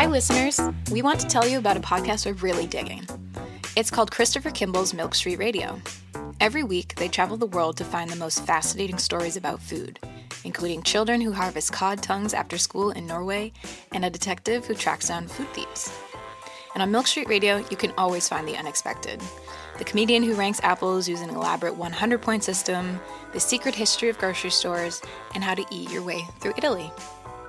Hi, listeners. We want to tell you about a podcast we're really digging. It's called Christopher Kimball's Milk Street Radio. Every week, they travel the world to find the most fascinating stories about food, including children who harvest cod tongues after school in Norway and a detective who tracks down food thieves. And on Milk Street Radio, you can always find the unexpected. The comedian who ranks apples using an elaborate 100-point system, the secret history of grocery stores, and how to eat your way through Italy.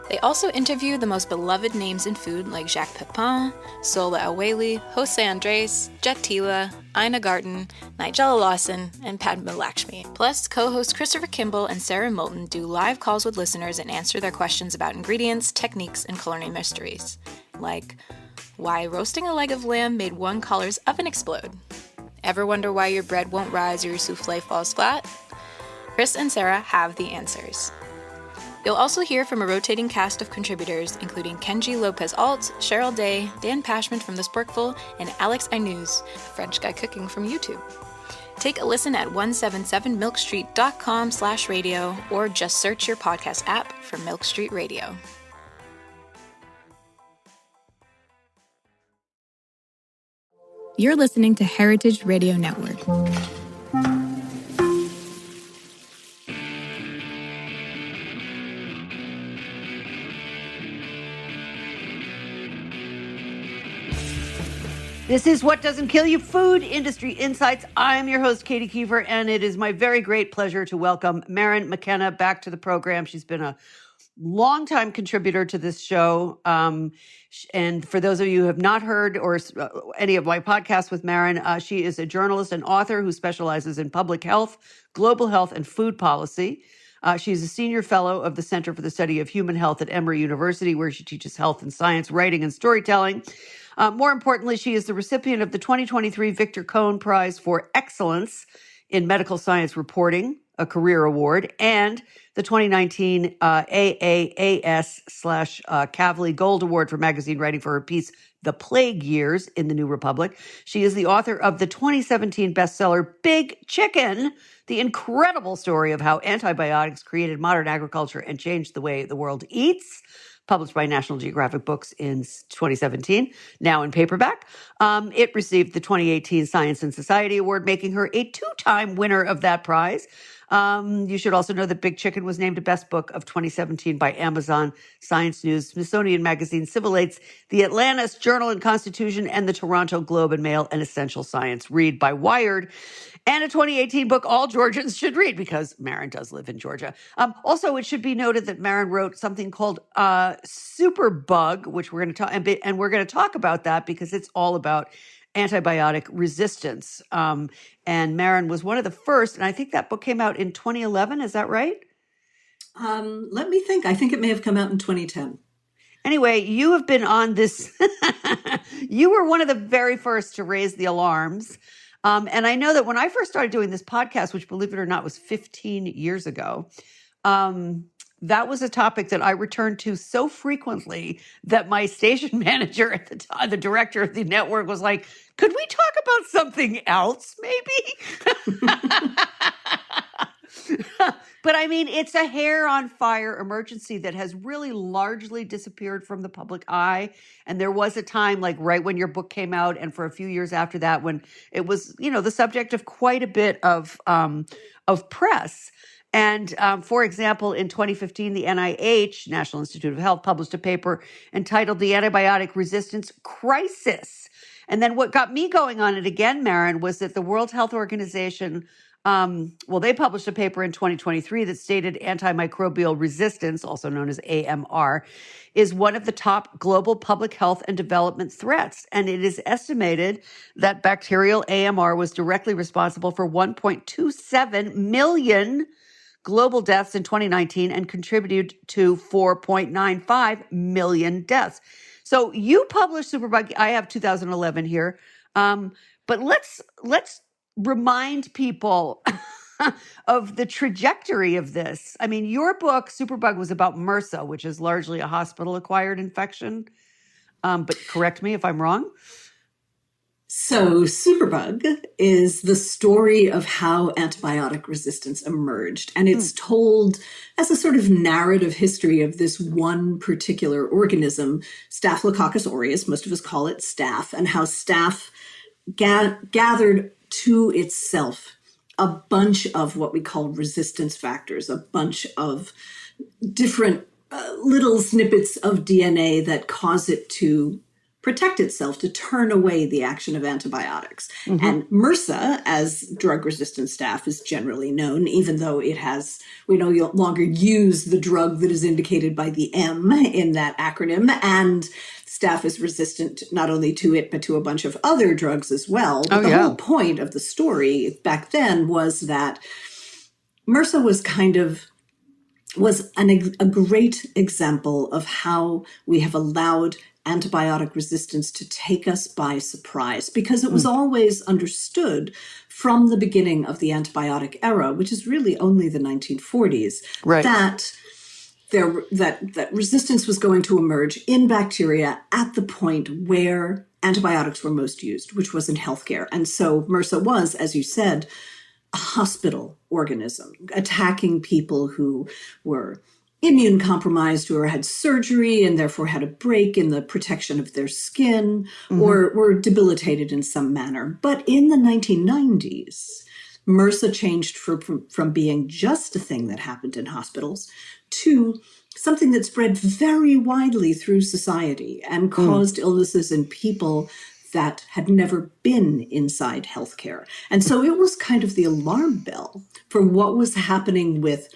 They also interview the most beloved names in food like Jacques Pepin, Sola Aweli, Jose Andres, Jet Tila, Ina Garten, Nigella Lawson, and Padma Lakshmi. Plus, co-hosts Christopher Kimball and Sarah Moulton do live calls with listeners and answer their questions about ingredients, techniques, and culinary mysteries. Like, why roasting a leg of lamb made one caller's oven explode? Ever wonder why your bread won't rise or your souffle falls flat? Chris and Sarah have the answers. You'll also hear from a rotating cast of contributors, including Kenji Lopez-Alt, Cheryl Day, Dan Pashman from The Sporkful, and Alex Ainuz, a French guy cooking from YouTube. Take a listen at 177milkstreet.com/radio or just search your podcast app for Milk Street Radio. You're listening to Heritage Radio Network. This is What Doesn't Kill You, Food Industry Insights. I'm your host, Katie Kiefer, and it is my very great pleasure to welcome Maren McKenna back to the program. She's been a longtime contributor to this show. And for those of you who have not heard or any of my podcasts with Maren, she is a journalist and author who specializes in public health, global health, and food policy. She's a senior fellow of the Center for the Study of Human Health at Emory University, where she teaches health and science, writing, and storytelling. More importantly, she is the recipient of the 2023 Victor Cohn Prize for Excellence in Medical Science Reporting, a career award, and the 2019 AAAS/Kavli Gold Award for magazine writing for her piece, The Plague Years in the New Republic. She is the author of the 2017 bestseller, Big Chicken, the incredible story of how antibiotics created modern agriculture and changed the way the world eats, published by National Geographic Books in 2017, now in paperback. It received the 2018 Science and Society Award, making her a two-time winner of that prize. You should also know that Big Chicken was named a Best Book of 2017 by Amazon, Science News, Smithsonian Magazine, Civil Aids, the Atlanta Journal and Constitution, and the Toronto Globe and Mail, an Essential Science Read by Wired, and a 2018 book all Georgians should read, because Maren does live in Georgia. Also, it should be noted that Maren wrote something called Superbug, which we're going to talk, and we're going to talk about that because it's all about antibiotic resistance. And Maren was one of the first, and I think that book came out in 2011. Is that right? Let me think. I think it may have come out in 2010. Anyway, you have been on this. You were one of the very first to raise the alarms. And I know that when I first started doing this podcast, which, believe it or not, was 15 years ago, that was a topic that I returned to so frequently that my station manager at the time, the director of the network, was like, could we talk about something else, maybe? But I mean, it's a hair on fire emergency that has really largely disappeared from the public eye. And there was a time, like right when your book came out, and for a few years after that, when it was, the subject of quite a bit of press. And for example, in 2015, the NIH, National Institute of Health, published a paper entitled The Antibiotic Resistance Crisis. And then what got me going on it again, Maren, was that the World Health Organization, they published a paper in 2023 that stated antimicrobial resistance, also known as AMR, is one of the top global public health and development threats. And it is estimated that bacterial AMR was directly responsible for 1.27 million global deaths in 2019 and contributed to 4.95 million deaths. So you published Superbug. I have 2011 here. But let's remind people of the trajectory of this. I mean, your book, Superbug, was about MRSA, which is largely a hospital-acquired infection. But correct me if I'm wrong. So, Superbug is the story of how antibiotic resistance emerged. And it's told as a sort of narrative history of this one particular organism, Staphylococcus aureus. Most of us call it staph, and how staph gathered to itself a bunch of what we call resistance factors, a bunch of different little snippets of DNA that cause it to protect itself, to turn away the action of antibiotics. And MRSA, as drug-resistant staph, is generally known, even though we no longer use the drug that is indicated by the M in that acronym, and staph is resistant not only to it, but to a bunch of other drugs as well. But the whole point of the story back then was that MRSA was a great example of how we have allowed antibiotic resistance to take us by surprise, because it was always understood from the beginning of the antibiotic era, which is really only the 1940s, that resistance was going to emerge in bacteria at the point where antibiotics were most used, which was in healthcare. And so MRSA was, as you said, a hospital organism, attacking people who were immune compromised, who had surgery and therefore had a break in the protection of their skin, or were debilitated in some manner. But in the 1990s, MRSA changed from being just a thing that happened in hospitals to something that spread very widely through society and caused illnesses in people that had never been inside healthcare. And so it was kind of the alarm bell for what was happening with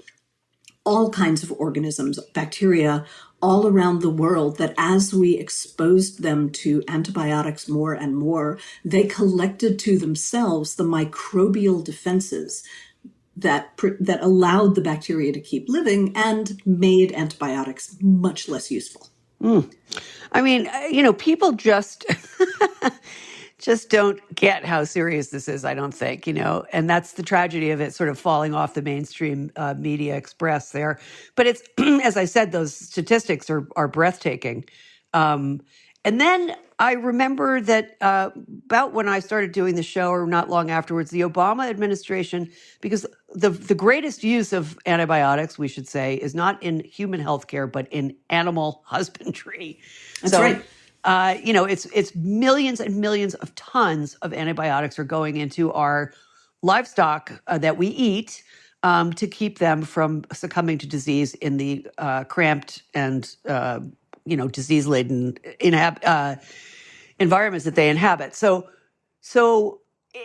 all kinds of organisms, bacteria, all around the world, that as we exposed them to antibiotics more and more, they collected to themselves the microbial defenses that allowed the bacteria to keep living and made antibiotics much less useful. I mean, people just don't get how serious this is, I don't think, and that's the tragedy of it sort of falling off the mainstream media express there. But it's, as I said, those statistics are breathtaking. And then I remember that about when I started doing the show, or not long afterwards, the Obama administration, because the greatest use of antibiotics, we should say, is not in human healthcare, but in animal husbandry. That's right. It's millions and millions of tons of antibiotics are going into our livestock that we eat to keep them from succumbing to disease in the cramped and disease-laden environments that they inhabit. So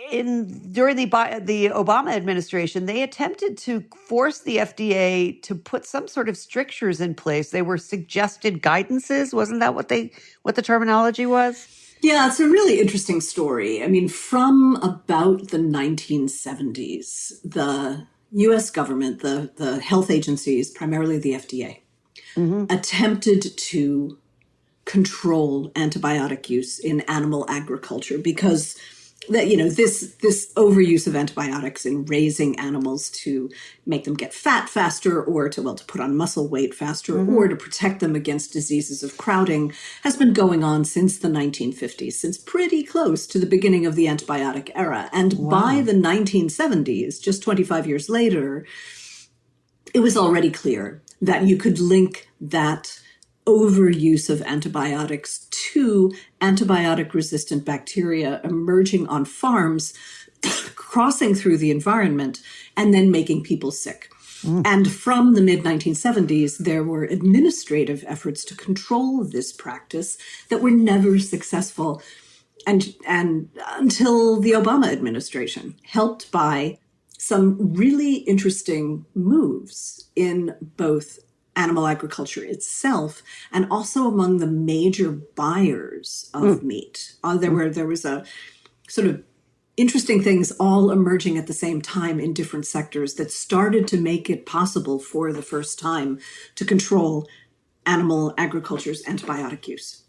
during the Obama administration, they attempted to force the FDA to put some sort of strictures in place. They were suggested guidances. Wasn't that what the terminology was? Yeah, it's a really interesting story. I mean, from about the 1970s, the U.S. government, the health agencies, primarily the FDA, attempted to control antibiotic use in animal agriculture, because this overuse of antibiotics in raising animals to make them get fat faster, or to put on muscle weight faster, or to protect them against diseases of crowding, has been going on since the 1950s, since pretty close to the beginning of the antibiotic era. And by the 1970s, just 25 years later, it was already clear that you could link that overuse of antibiotics to antibiotic-resistant bacteria emerging on farms, crossing through the environment, and then making people sick. And from the mid-1970s, there were administrative efforts to control this practice that were never successful, and until the Obama administration, helped by some really interesting moves in both animal agriculture itself and also among the major buyers of meat. There was a sort of interesting things all emerging at the same time in different sectors that started to make it possible for the first time to control animal agriculture's antibiotic use.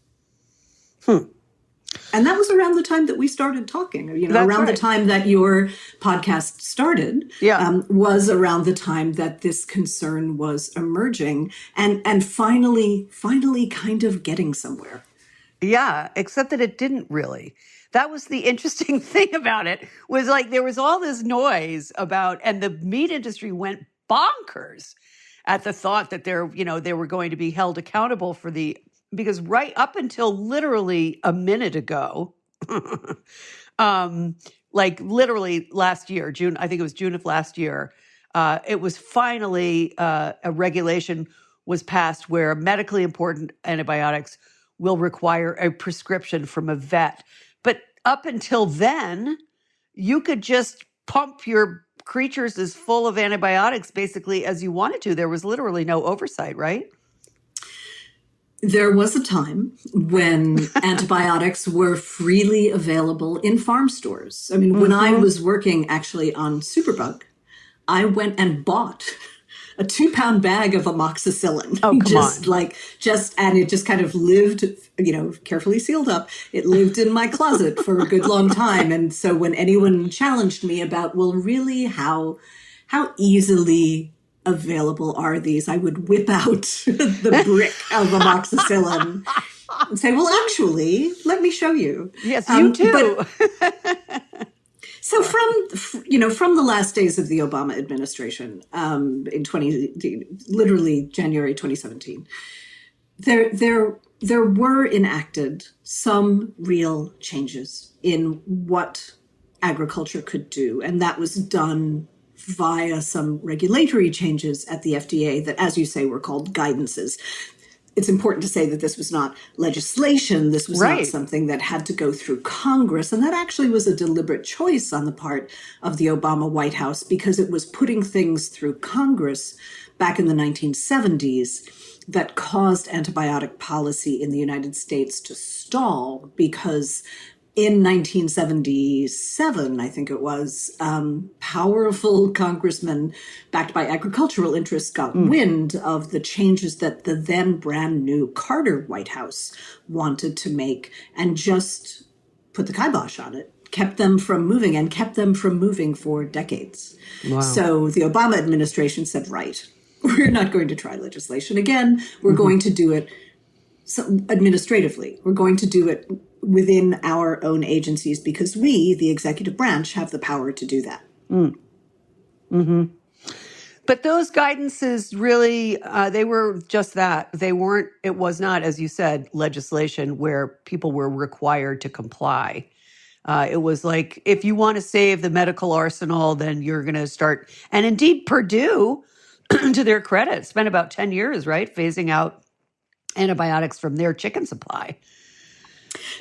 And that was around the time that we started talking, around the time that your podcast started, was around the time that this concern was emerging and finally kind of getting somewhere. Yeah, except that it didn't really. That was the interesting thing about it, was like there was all this noise about, and the meat industry went bonkers at the thought that they were going to be held accountable for because right up until literally a minute ago, like literally last year, June, I think it was June of last year, it was finally a regulation was passed where medically important antibiotics will require a prescription from a vet. But up until then, you could just pump your creatures as full of antibiotics basically as you wanted to. There was literally no oversight, right? There was a time when antibiotics were freely available in farm stores. I mean, when I was working actually on Superbug, I went and bought a 2-pound bag of amoxicillin. Oh, come on. And it just kind of lived, carefully sealed up. It lived in my closet for a good long time. And so when anyone challenged me about, well, really, how easily available are these, I would whip out the brick of amoxicillin and say, well, actually, let me show you. Yes, you too. So from the last days of the Obama administration, literally January 2017, there were enacted some real changes in what agriculture could do, and that was done via some regulatory changes at the FDA that, as you say, were called guidances. It's important to say that this was not legislation. This was not something that had to go through Congress. And that actually was a deliberate choice on the part of the Obama White House, because it was putting things through Congress back in the 1970s that caused antibiotic policy in the United States to stall, because in 1977, I think it was, powerful congressmen backed by agricultural interests got wind of the changes that the then brand new Carter White House wanted to make, and just put the kibosh on it, kept them from moving for decades. Wow. So the Obama administration said, right, we're not going to try legislation again. We're going to do it administratively. We're going to do it within our own agencies, because we, the executive branch, have the power to do that. But those guidances really, they were just that. It was not, as you said, legislation where people were required to comply. It was like, if you want to save the medical arsenal, then you're going to start. And indeed, Purdue, to their credit, spent about 10 years, right, phasing out antibiotics from their chicken supply.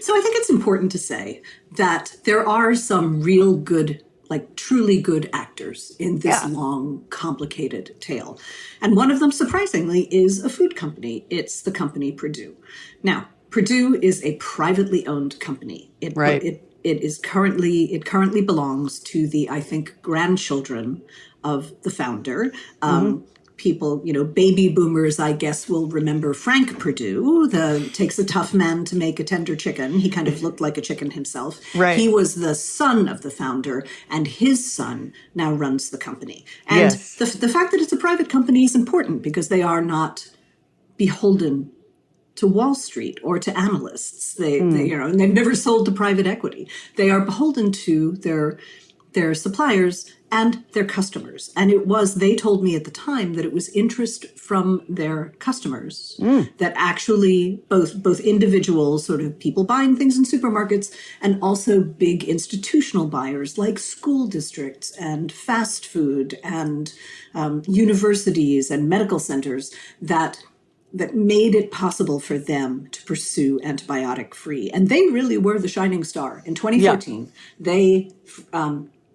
So I think it's important to say that there are some real good, like truly good actors in this long, complicated tale. And one of them, surprisingly, is a food company. It's the company Purdue. Now, Purdue is a privately owned company. It currently belongs to the, I think, grandchildren of the founder. People, baby boomers, I guess, will remember Frank Purdue. Takes a tough man to make a tender chicken. He kind of looked like a chicken himself. Right. He was the son of the founder, and his son now runs the company. And the fact that it's a private company is important, because they are not beholden to Wall Street or to analysts. And they've never sold to private equity. They are beholden to their suppliers and their customers. And they told me at the time that it was interest from their customers that actually both individuals, sort of people buying things in supermarkets, and also big institutional buyers like school districts and fast food and universities and medical centers that made it possible for them to pursue antibiotic free. And they really were the shining star. In 2014,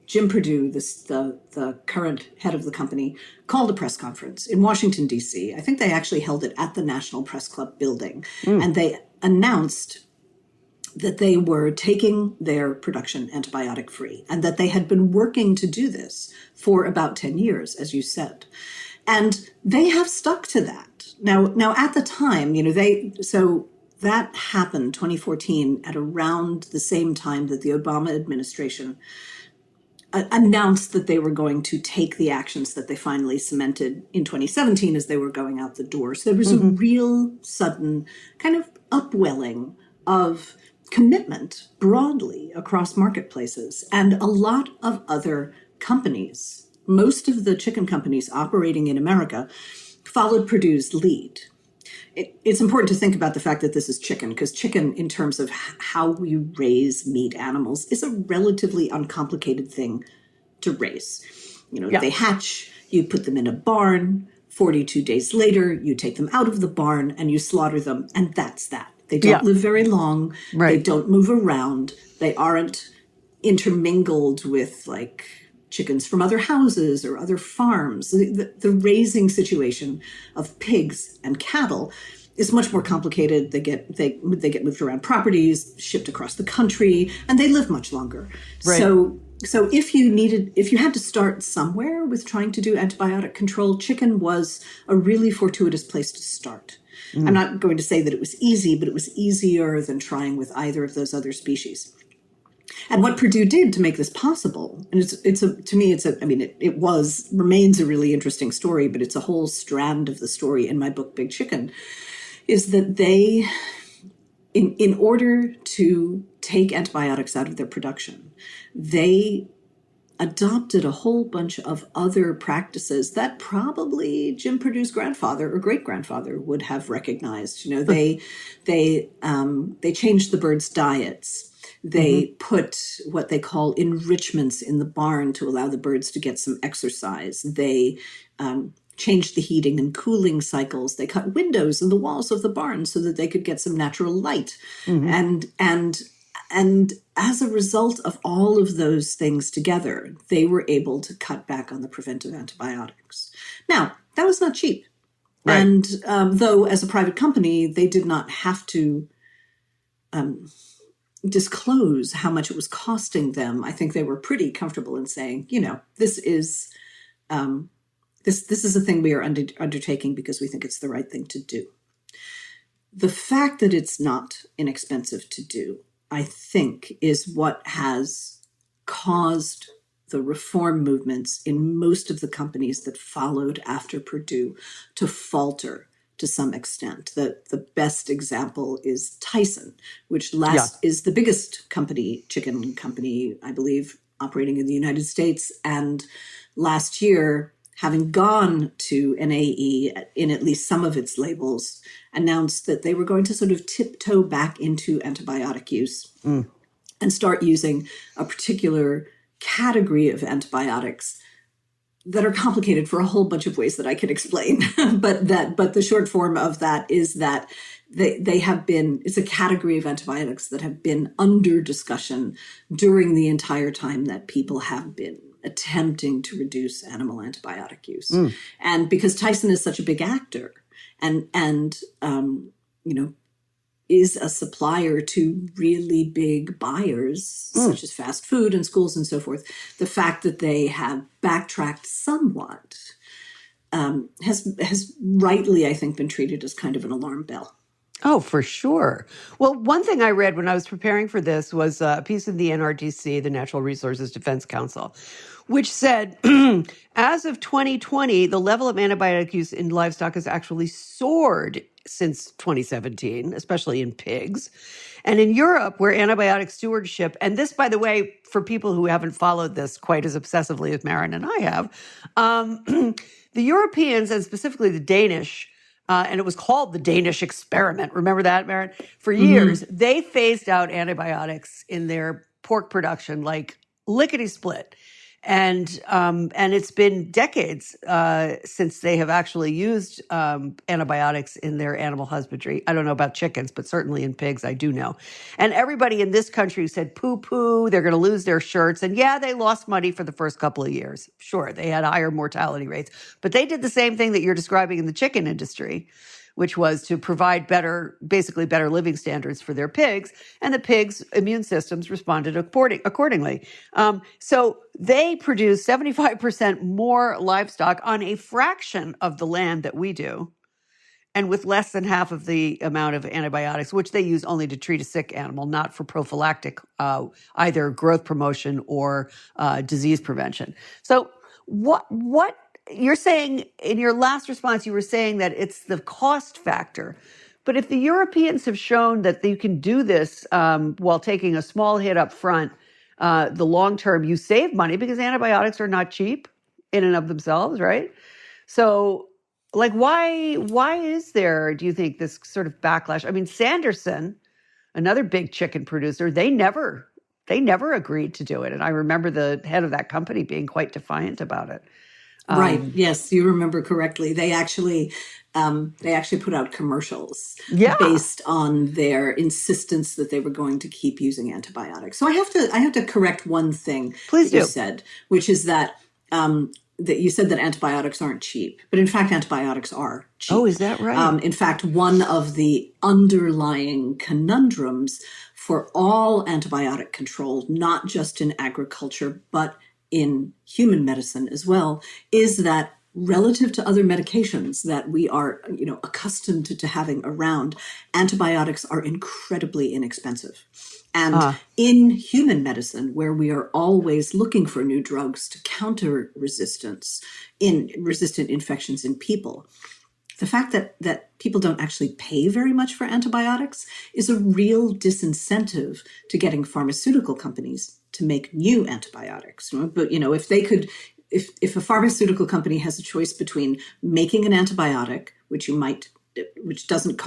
Jim Purdue, the current head of the company, called a press conference in Washington, D.C. I think they actually held it at the National Press Club building. And they announced that they were taking their production antibiotic free, and that they had been working to do this for about 10 years, as you said. And they have stuck to that. Now at the time, that happened 2014 at around the same time that the Obama administration announced that they were going to take the actions that they finally cemented in 2017 as they were going out the door. So there was a real sudden kind of upwelling of commitment broadly across marketplaces, and a lot of other companies. Most of the chicken companies operating in America followed Purdue's lead. It's important to think about the fact that this is chicken, because chicken, in terms of how we raise meat animals, is a relatively uncomplicated thing to raise. They hatch, you put them in a barn, 42 days later, you take them out of the barn and you slaughter them, and that's that. They don't live very long. Right. They don't move around. They aren't intermingled with like chickens from other houses or other farms. The raising situation of pigs and cattle is much more complicated. They get moved around properties, shipped across the country, and they live much longer. Right. So if you had to start somewhere with trying to do antibiotic control, chicken was a really fortuitous place to start. I'm not going to say that it was easy, but it was easier than trying with either of those other species. And what Purdue did to make this possible, and it remains a really interesting story, but it's a whole strand of the story in my book, Big Chicken, is that they, in order to take antibiotics out of their production, they adopted a whole bunch of other practices that probably Jim Purdue's grandfather or great-grandfather would have recognized. They changed the birds' diets. They put what they call enrichments in the barn to allow the birds to get some exercise. They changed the heating and cooling cycles. They cut windows in the walls of the barn so that they could get some natural light. And as a result of all of those things together, they were able to cut back on the preventive antibiotics. Now, that was not cheap. Right. And though as a private company, they did not have to disclose how much it was costing them, I think they were pretty comfortable in saying, this is a thing we are undertaking because we think it's the right thing to do. The fact that it's not inexpensive to do, I think, is what has caused the reform movements in most of the companies that followed after Purdue to falter to some extent. The best example is Tyson, which is the biggest chicken company, I believe, operating in the United States. And last year, having gone to NAE in at least some of its labels, announced that they were going to sort of tiptoe back into antibiotic use and start using a particular category of antibiotics that are complicated for a whole bunch of ways that I can explain. but the short form of that is that it's a category of antibiotics that have been under discussion during the entire time that people have been attempting to reduce animal antibiotic use. And because Tyson is such a big actor and is a supplier to really big buyers, such as fast food and schools and so forth, the fact that they have backtracked somewhat has rightly, I think, been treated as kind of an alarm bell. Oh, for sure. Well, one thing I read when I was preparing for this was a piece in the NRDC, the Natural Resources Defense Council, which said, as of 2020, the level of antibiotic use in livestock has actually soared since 2017, especially in pigs. And in Europe, where antibiotic stewardship, and this, by the way, for people who haven't followed this quite as obsessively as Marin and I have, the Europeans, and specifically the Danish, and it was called the Danish experiment. Remember that, Marin? For years, they phased out antibiotics in their pork production like lickety-split. And it's been decades since they have actually used antibiotics in their animal husbandry. I don't know about chickens, but certainly in pigs, I do know. And everybody in this country said, poo-poo, they're going to lose their shirts. And yeah, they lost money for the first couple of years. Sure, they had higher mortality rates. But they did the same thing that you're describing in the chicken industry, which was to provide basically better living standards for their pigs, and the pigs' immune systems responded accordingly. So they produce 75% more livestock on a fraction of the land that we do, and with less than half of the amount of antibiotics, which they use only to treat a sick animal, not for prophylactic, either growth promotion or disease prevention. So what you're saying in your last response, you were saying that it's the cost factor, But if the Europeans have shown that you can do this while taking a small hit up front, the long term, you save money because antibiotics are not cheap in and of themselves, right? So, like, why is there, do you think, this sort of backlash? I mean, Sanderson, another big chicken producer, they never agreed to do it. And I remember the head of that company being quite defiant about it. Right. Yes, you remember correctly. They actually put out commercials Yeah. based on their insistence that they were going to keep using antibiotics. So I have to correct one thing Please that you do. said, which is that that you said that antibiotics aren't cheap, but in fact, antibiotics are cheap. Oh, is that right? In fact, one of the underlying conundrums for all antibiotic control, not just in agriculture, but in human medicine as well, is that relative to other medications that we are, accustomed to having around, antibiotics are incredibly inexpensive. And in human medicine, where we are always looking for new drugs to counter resistant infections in people, the fact that people don't actually pay very much for antibiotics is a real disincentive to getting pharmaceutical companies to make new antibiotics. But if a pharmaceutical company has a choice between making an antibiotic, which doesn't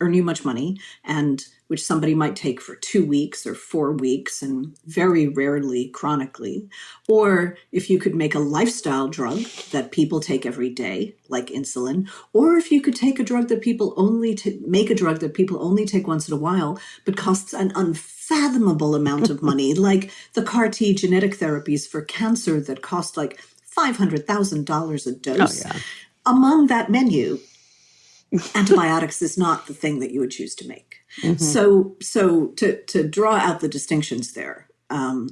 earn you much money, and which somebody might take for 2 weeks or 4 weeks and very rarely chronically, or if you could make a lifestyle drug that people take every day, like insulin, or if you could take a drug that people only take once in a while, but costs an unfathomable amount of money, like the CAR T genetic therapies for cancer that cost like $500,000 a dose. Oh, yeah. Among that menu, antibiotics is not the thing that you would choose to make. So to draw out the distinctions there,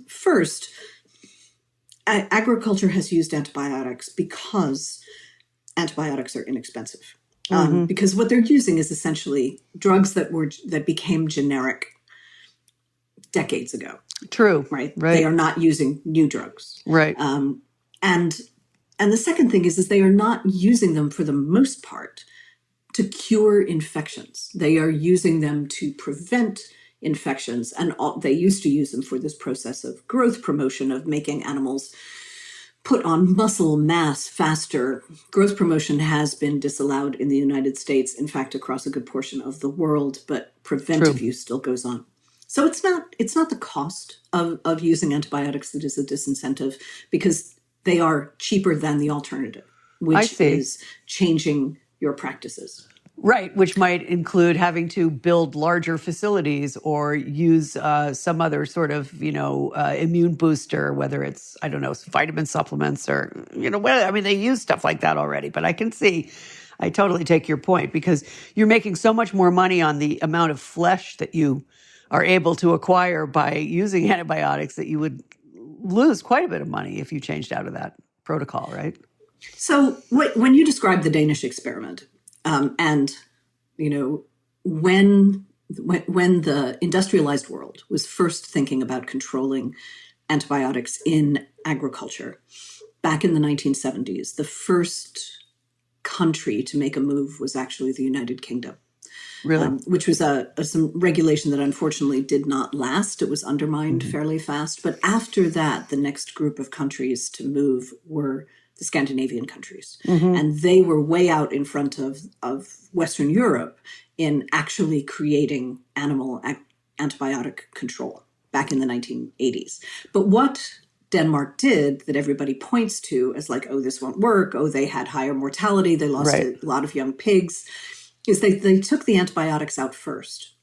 first, agriculture has used antibiotics because antibiotics are inexpensive. Because what they're using is essentially drugs that became generic decades ago. True. Right? Right. They are not using new drugs. Right. And the second thing is they are not using them for the most part to cure infections. They are using them to prevent infections. And they used to use them for this process of growth promotion, of making animals put on muscle mass faster. Growth promotion has been disallowed in the United States, in fact, across a good portion of the world, but preventive use still goes on. So it's not the cost of using antibiotics that is a disincentive, because they are cheaper than the alternative, which is changing your practices. Right, which might include having to build larger facilities or use some other sort of, immune booster, whether it's, I don't know, vitamin supplements or, they use stuff like that already. But I totally take your point, because you're making so much more money on the amount of flesh that you are able to acquire by using antibiotics that you would lose quite a bit of money if you changed out of that protocol, right? So when you describe the Danish experiment, and when the industrialized world was first thinking about controlling antibiotics in agriculture back in the 1970s, the first country to make a move was actually the United Kingdom. Really? Which was some regulation that unfortunately did not last. It was undermined fairly fast. But after that, the next group of countries to move were the Scandinavian countries. And they were way out in front of Western Europe in actually creating animal antibiotic control back in the 1980s. But what Denmark did, that everybody points to as like, oh, this won't work, oh, they had higher mortality, they lost a lot of young pigs, is they took the antibiotics out first.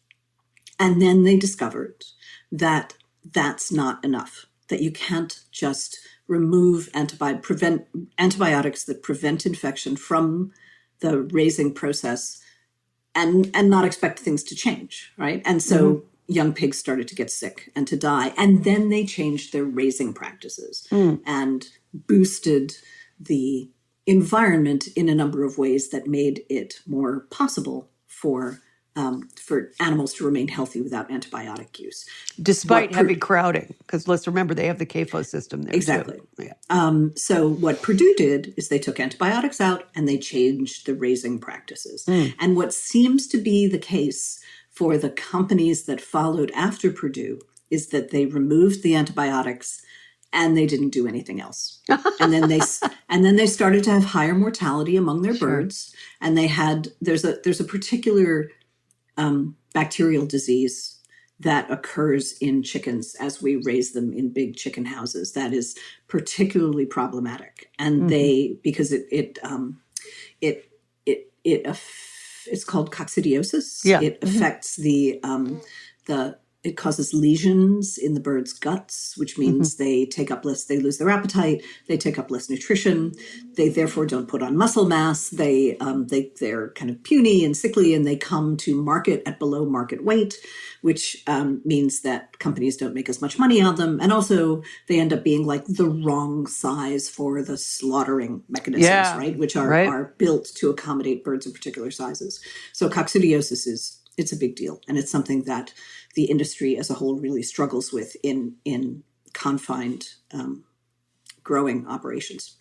And then they discovered that that's not enough, that you can't just remove antibiotics that prevent infection from the raising process and not expect things to change, right? And so young pigs started to get sick and to die. And then they changed their raising practices and boosted the environment in a number of ways that made it more possible for for animals to remain healthy without antibiotic use. Despite heavy crowding, because let's remember they have the CAFO system there Exactly. too. Yeah. So what Purdue did is they took antibiotics out and they changed the raising practices. And what seems to be the case for the companies that followed after Purdue is that they removed the antibiotics and they didn't do anything else. And then they started to have higher mortality among their birds. And there's a particular bacterial disease that occurs in chickens as we raise them in big chicken houses that is particularly problematic. And because it's called coccidiosis. Yeah. It affects it causes lesions in the bird's guts, which means they lose their appetite, they take up less nutrition, they therefore don't put on muscle mass, they're kind of puny and sickly, and they come to market at below market weight, which means that companies don't make as much money on them, and also they end up being like the wrong size for the slaughtering mechanisms, right? Which are built to accommodate birds of particular sizes. So coccidiosis it's a big deal, and it's something that the industry as a whole really struggles with in confined growing operations.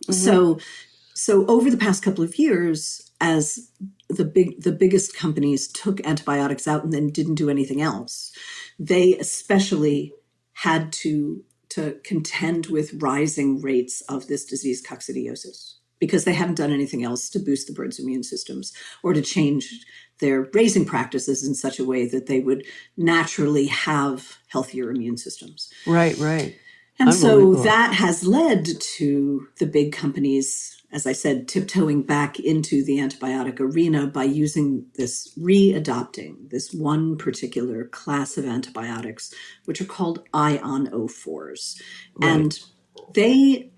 So over the past couple of years, as the biggest companies took antibiotics out and then didn't do anything else, they especially had to contend with rising rates of this disease coccidiosis, because they hadn't done anything else to boost the birds' immune systems or to change their raising practices in such a way that they would naturally have healthier immune systems. Right, right. And so that has led to the big companies, as I said, tiptoeing back into the antibiotic arena by readopting this one particular class of antibiotics, which are called ionophores. Right. And they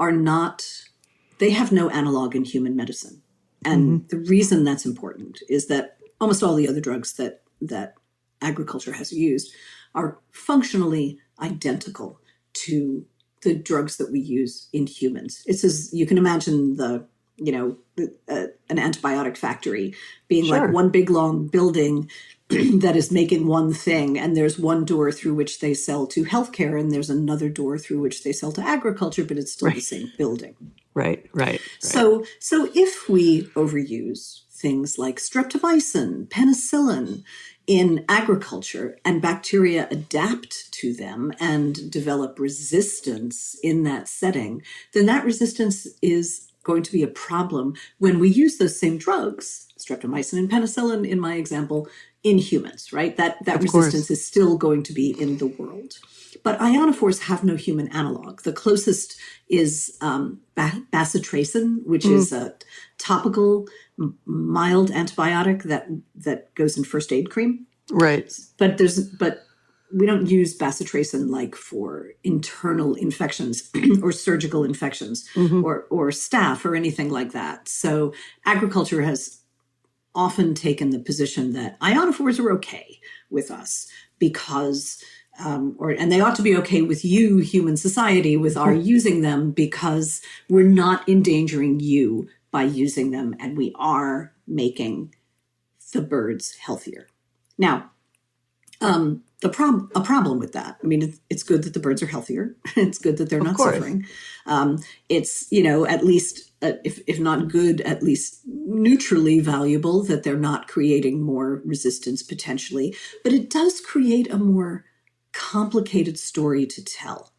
have no analog in human medicine. And the reason that's important is that almost all the other drugs that agriculture has used are functionally identical to the drugs that we use in humans. It's as you can imagine an antibiotic factory being like one big long building that is making one thing, and there's one door through which they sell to healthcare, and there's another door through which they sell to agriculture, but it's still the same building. Right. So if we overuse things like streptomycin, penicillin in agriculture, and bacteria adapt to them and develop resistance in that setting, then that resistance is going to be a problem when we use those same drugs, streptomycin and penicillin in my example, in humans, right? That resistance is still going to be in the world. But ionophores have no human analog. The closest is bacitracin, which is a topical, mild antibiotic that goes in first aid cream. Right. But we don't use bacitracin like for internal infections or surgical infections or staph or anything like that. So agriculture has often taken the position that ionophores are okay with us because and they ought to be okay with you, human society, with our using them, because we're not endangering you by using them, and we are making the birds healthier. Now, a problem with that, I mean, it's good that the birds are healthier. It's good that they're not suffering. It's, at least, if not good, at least neutrally valuable that they're not creating more resistance potentially. But it does create a more complicated story to tell.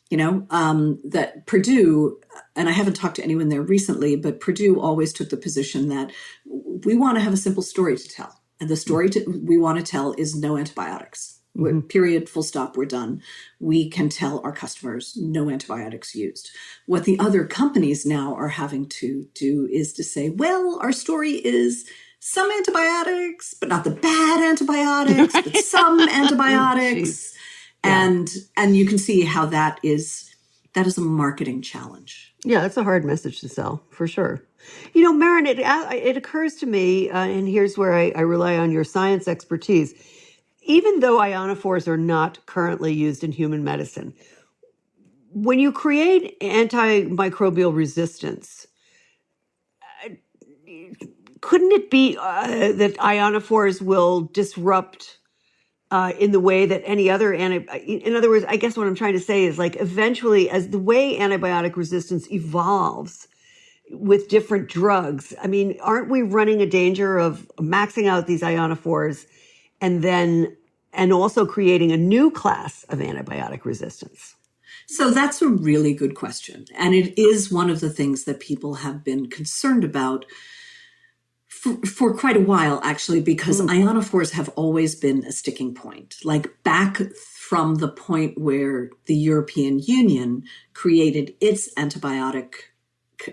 That Purdue, and I haven't talked to anyone there recently, but Purdue always took the position that we want to have a simple story to tell. And the story we want to tell is no antibiotics. Period, full stop, we're done. We can tell our customers no antibiotics used. What the other companies now are having to do is to say, well, our story is some antibiotics, but not the bad antibiotics, but some antibiotics. And you can see how that is a marketing challenge. Yeah, it's a hard message to sell, for sure. Maren, it occurs to me, and here's where I rely on your science expertise, even though ionophores are not currently used in human medicine, when you create antimicrobial resistance, couldn't it be that ionophores will disrupt in the way that any other in other words, I guess what I'm trying to say is like eventually as the way antibiotic resistance evolves with different drugs, I mean, aren't we running a danger of maxing out these ionophores and also creating a new class of antibiotic resistance? So that's a really good question. And it is one of the things that people have been concerned about for quite a while, actually, because ionophores have always been a sticking point. Like back from the point where the European Union created its antibiotic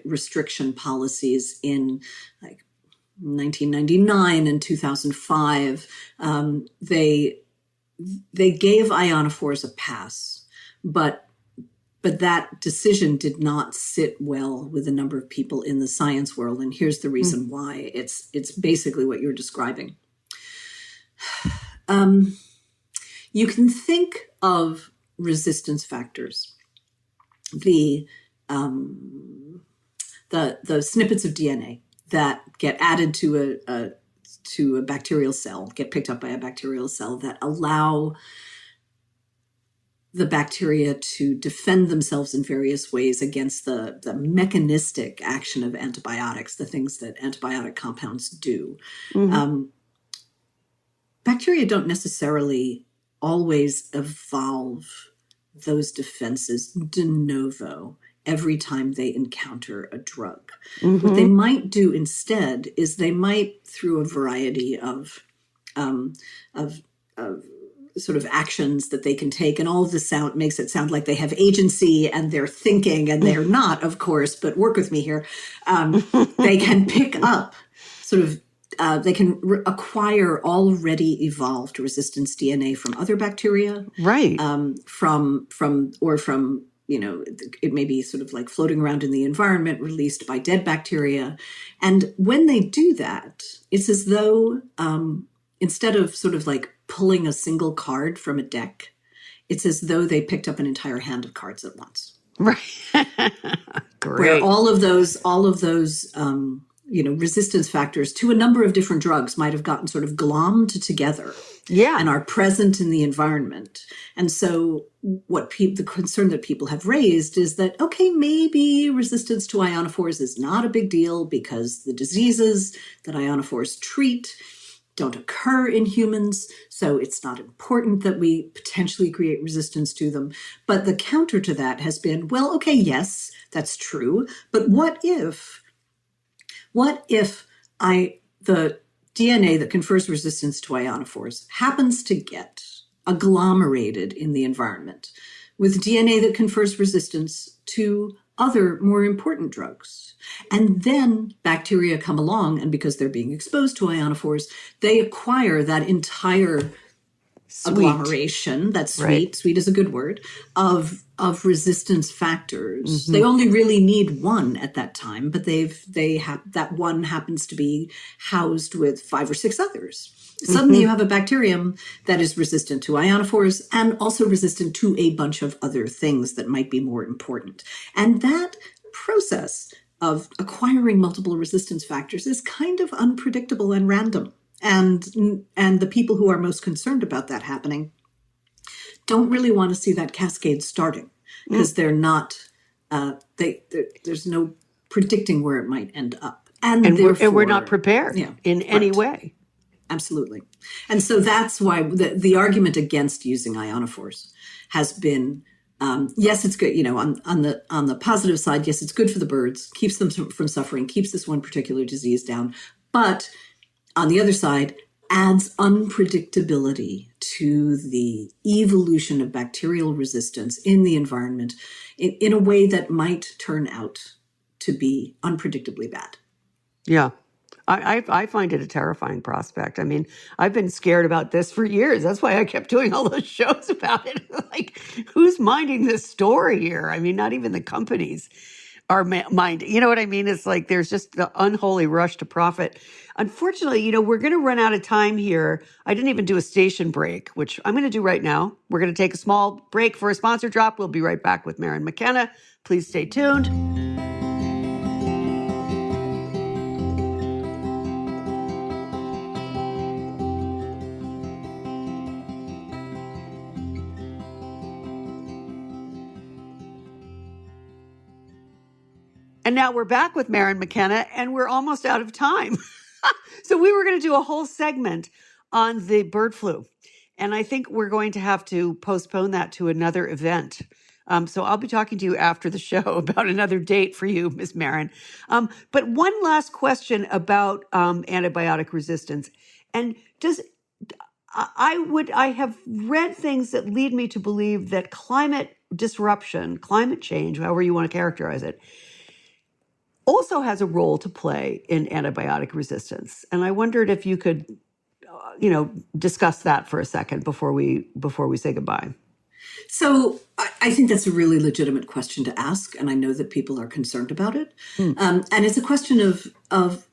restriction policies in like 1999 and 2005, they gave ionophores a pass, but that decision did not sit well with a number of people in the science world, and here's the reason why. It's basically what you're describing. You can think of resistance factors, the snippets of DNA that get added to a bacterial cell, get picked up by a bacterial cell, that allow the bacteria to defend themselves in various ways against the mechanistic action of antibiotics, the things that antibiotic compounds do. Bacteria don't necessarily always evolve those defenses de novo every time they encounter a drug. What they might do instead is they might, through a variety of sort of actions that they can take, and all of this makes it sound like they have agency and they're thinking, and they're not, of course, but work with me here. They can pick up sort of, they can acquire already evolved resistance DNA from other bacteria. Right. From, it may be sort of like floating around in the environment, released by dead bacteria. And when they do that, it's as though instead of sort of like pulling a single card from a deck, it's as though they picked up an entire hand of cards at once. Right. Great. Where all of those resistance factors to a number of different drugs might have gotten sort of glommed together. Yeah. And are present in the environment. And so the concern that people have raised is that, okay, maybe resistance to ionophores is not a big deal because the diseases that ionophores treat don't occur in humans, so it's not important that we potentially create resistance to them. But the counter to that has been, well, okay, yes, that's true, but what if the DNA that confers resistance to ionophores happens to get agglomerated in the environment with DNA that confers resistance to other more important drugs. And then bacteria come along, and because they're being exposed to ionophores, they acquire that entire agglomeration, that's sweet, right. Sweet is a good word, of resistance factors. They only really need one at that time, but that one happens to be housed with 5 or 6 others. Suddenly you have a bacterium that is resistant to ionophores and also resistant to a bunch of other things that might be more important. And that process of acquiring multiple resistance factors is kind of unpredictable and random. And the people who are most concerned about that happening don't really want to see that cascade starting because they're not, there's no predicting where it might end up. And we're not prepared in any way. Absolutely. And so that's why the argument against using ionophores has been, yes, it's good, on the positive side, yes, it's good for the birds, keeps them from suffering, keeps this one particular disease down. But on the other side, adds unpredictability to the evolution of bacterial resistance in the environment in a way that might turn out to be unpredictably bad. Yeah. I find it a terrifying prospect. I mean, I've been scared about this for years. That's why I kept doing all those shows about it. Like, who's minding this story here? I mean, not even the companies are minding. You know what I mean? It's like there's just the unholy rush to profit. Unfortunately, we're going to run out of time here. I didn't even do a station break, which I'm going to do right now. We're going to take a small break for a sponsor drop. We'll be right back with Maren McKenna. Please stay tuned. And now we're back with Maren McKenna, and we're almost out of time. So we were going to do a whole segment on the bird flu. And I think we're going to have to postpone that to another event. So I'll be talking to you after the show about another date for you, Ms. Maren. But one last question about antibiotic resistance. And I have read things that lead me to believe that climate disruption, climate change, however you want to characterize it, also has a role to play in antibiotic resistance. And I wondered if you could, discuss that for a second before we say goodbye. So I think that's a really legitimate question to ask, and I know that people are concerned about it. And it's a question of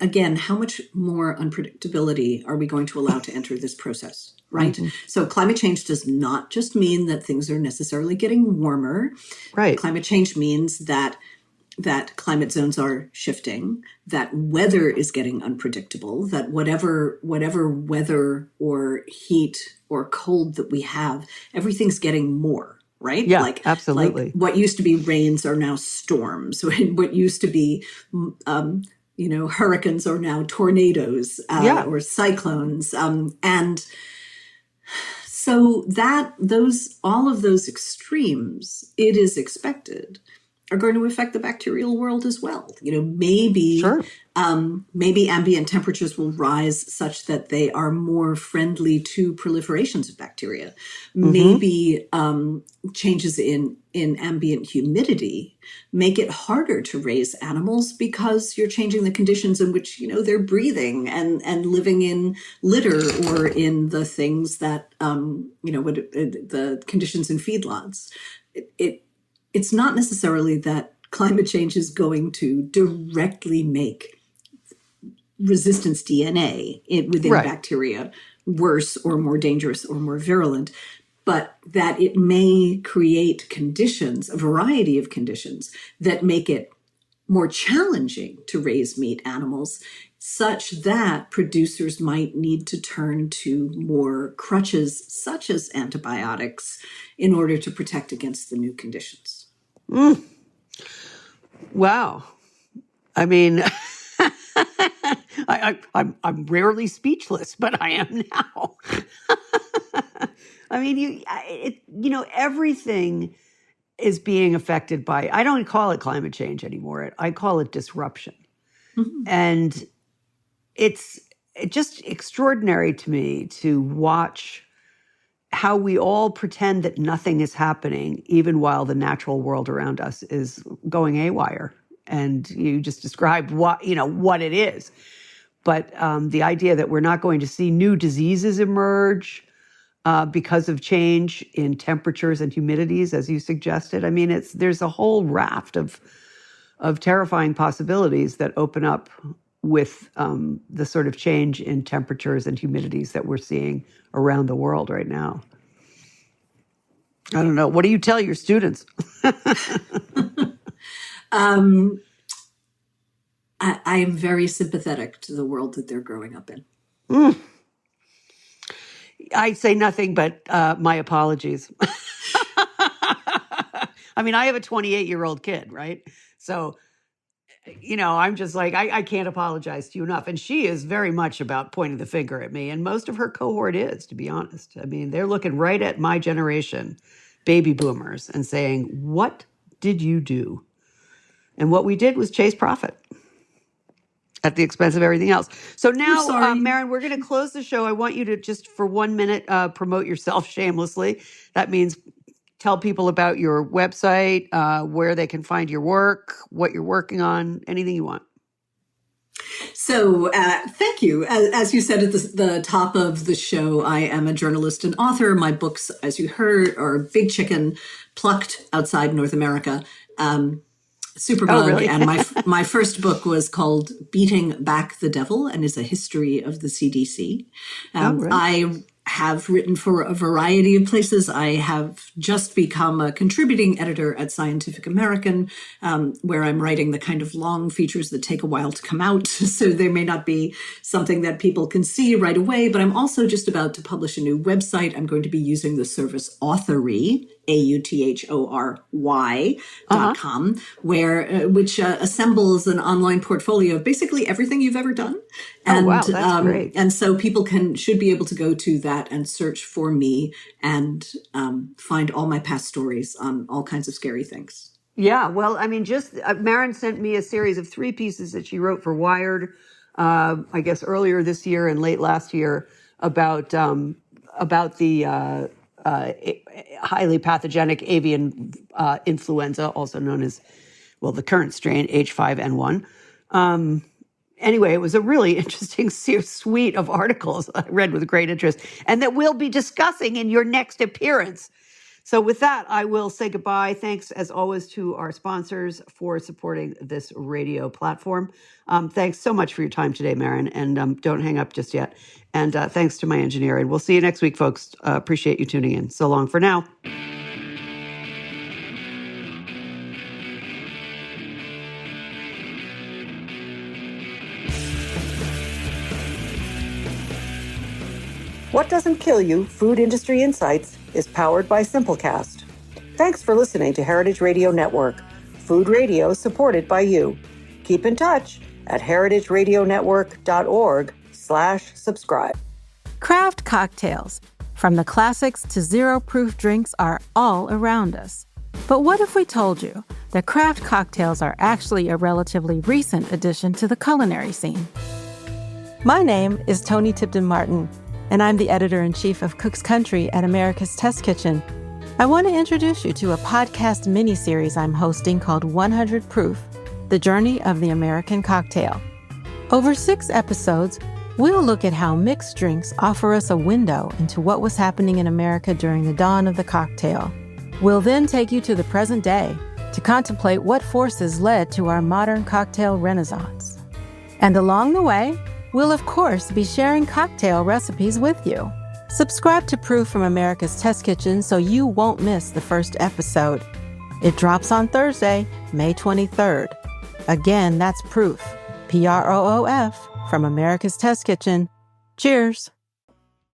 again, how much more unpredictability are we going to allow to enter this process, right? So climate change does not just mean that things are necessarily getting warmer. Right. Climate change means that climate zones are shifting, that weather is getting unpredictable, that whatever weather or heat or cold that we have, everything's getting more, right? Yeah, absolutely. Like what used to be rains are now storms. What used to be, hurricanes are now tornadoes or cyclones. And so all of those extremes, it is expected, are going to affect the bacterial world as well. Maybe ambient temperatures will rise such that they are more friendly to proliferations of bacteria. Maybe changes in ambient humidity make it harder to raise animals because you're changing the conditions in which they're breathing and living in litter or in the things that the conditions in feedlots. It's not necessarily that climate change is going to directly make resistance DNA within bacteria worse or more dangerous or more virulent, but that it may create conditions, a variety of conditions, that make it more challenging to raise meat animals, such that producers might need to turn to more crutches, such as antibiotics, in order to protect against the new conditions. Wow. I mean, I'm rarely speechless, but I am now. I mean, everything is being affected by, I don't call it climate change anymore. I call it disruption. And it's just extraordinary to me to watch how we all pretend that nothing is happening, even while the natural world around us is going haywire. And you just described what it is. But the idea that we're not going to see new diseases emerge because of change in temperatures and humidities, as you suggested. I mean, there's a whole raft of terrifying possibilities that open up with the sort of change in temperatures and humidities that we're seeing around the world right now. I don't know. What do you tell your students? I am very sympathetic to the world that they're growing up in. I say nothing but my apologies. I mean, I have a 28-year-old kid, right? So, I'm just like, I can't apologize to you enough. And she is very much about pointing the finger at me. And most of her cohort is, to be honest. I mean, they're looking right at my generation, baby boomers, and saying, what did you do? And what we did was chase profit at the expense of everything else. So now, Maren, we're going to close the show. I want you to just for 1 minute promote yourself shamelessly. That means tell people about your website, where they can find your work, what you're working on, anything you want. So thank you. As you said at the top of the show, I am a journalist and author. My books, as you heard, are Big Chicken, Plucked Outside North America, Superbug, Oh, really? and my first book was called Beating Back the Devil and is a history of the CDC. Right. have written for a variety of places. I have just become a contributing editor at Scientific American, where I'm writing the kind of long features that take a while to come out. So they may not be something that people can see right away, but I'm also just about to publish a new website. I'm going to be using the service Authory, AUTHORY.com, which assembles an online portfolio of basically everything you've ever done. And, wow, that's great. And so people should be able to go to that and search for me and find all my past stories on all kinds of scary things. Yeah, well, I mean, just Maren sent me a series of 3 pieces that she wrote for Wired, I guess earlier this year and late last year about the highly pathogenic avian influenza, also known as, well, the current strain, H5N1. Anyway, it was a really interesting suite of articles I read with great interest and that we'll be discussing in your next appearance. So with that, I will say goodbye. Thanks, as always, to our sponsors for supporting this radio platform. Thanks so much for your time today, Maren, and don't hang up just yet. And thanks to my engineer. And we'll see you next week, folks. Appreciate you tuning in. So long for now. What Doesn't Kill You, Food Industry Insights, is powered by Simplecast. Thanks for listening to Heritage Radio Network, food radio supported by you. Keep in touch at heritageradionetwork.org/subscribe. Craft cocktails, from the classics to zero-proof drinks, are all around us. But what if we told you that craft cocktails are actually a relatively recent addition to the culinary scene? My name is Toni Tipton-Martin, and I'm the editor-in-chief of Cook's Country at America's Test Kitchen. I want to introduce you to a podcast mini-series I'm hosting called 100 Proof, The Journey of the American Cocktail. Over 6 episodes, we'll look at how mixed drinks offer us a window into what was happening in America during the dawn of the cocktail. We'll then take you to the present day to contemplate what forces led to our modern cocktail renaissance. And along the way, we'll of course be sharing cocktail recipes with you. Subscribe to Proof from America's Test Kitchen so you won't miss the first episode. It drops on Thursday, May 23rd. Again, that's Proof, Proof, from America's Test Kitchen. Cheers.